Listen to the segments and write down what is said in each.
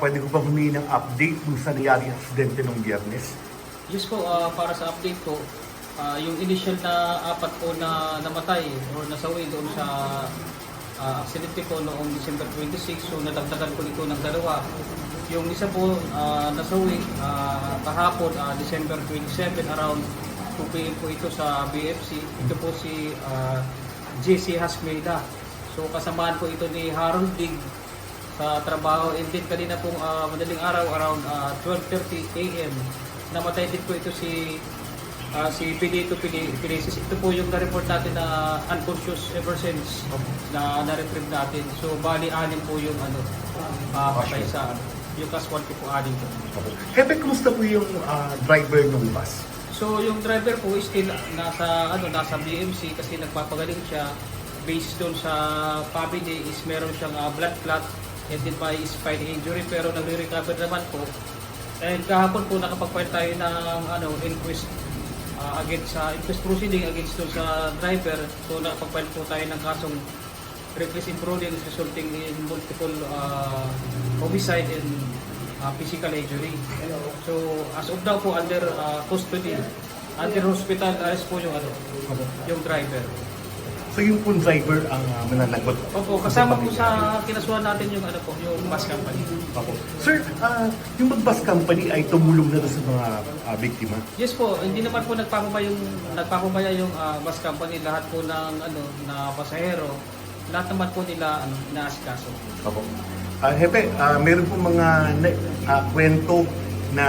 Pwede ko ba humingi ng update kung sa nangyari ang aksidente nung Biyernes? Yes po, para sa update ko, yung initial na apat po na namatay or nasawi doon sa aksidente po noong December 26, so nadagdagan ko ito ng dalawa. Yung isa po nasawi kahapon, December 27, around 2 p.m. po ito sa BFC. Ito po si JC Hasmeida. So kasamahan po ito ni Harold Dig sa trabaho, and then kanina pong madaling araw around 12:30 a.m. namatay din po ito si Benito Pilisis. Ito po yung na-report natin na unconscious ever since na na-retrieve natin. So bali anim po yung patay sa yung casualty po anim po. Hepe, kumusta po yung driver ng bus? So yung driver po is still nasa BMC kasi nagpapagaling siya. Based doon sa family is meron siyang blood clot and then by spine injury, pero nagre-recover naman po. And kahapon po nakapag-file tayo ng inquest inquest proceeding against doon sa driver. So nakapag-file po tayo ng kasong reckless imprudence resulting in multiple homicide and physical injury. So as of now po under custody, under hospital arrest po yung driver. So yung pong driver ang mananagot? Opo, kasama po sa kinasuhan natin yung yung bus company. Opo. Sir, yung mag-bus company ay tumulong na doon sa mga biktima? Yes po, hindi naman po nagpapabaya yung bus company, lahat po ng na pasahero, lahat naman po nila inaasikaso. Opo. Hepe, meron po mga kwento na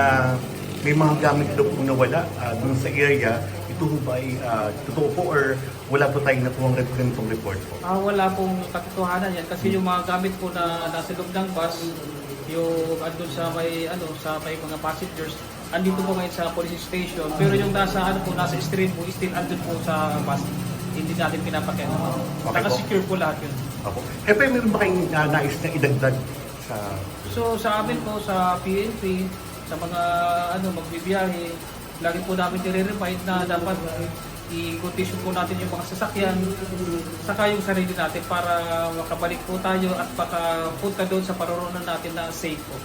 may mga gamit daw po nawala doon sa area. Ito ba ay totoo po or wala po tayong nakuhang ganitong report po? Wala pong katotohanan yan kasi yung mga gamit po na nasa loob ng bus, yung andun sa may mga passengers, andito po ngayon sa police station. Pero yung nasa street po, still andun po sa bus. Hindi natin pinapakyan. Okay, Naka-secure po lahat yun. Opo. Hepe, meron ba kayong nais na idagdag sa... So sa amin po, sa PNP, sa mga magbibiyahe, lagi po namin nire-remind na dapat i-condition po natin yung mga sasakyan saka yung sarili natin para makabalik po tayo at makapunta doon sa paroroonan natin na safe po.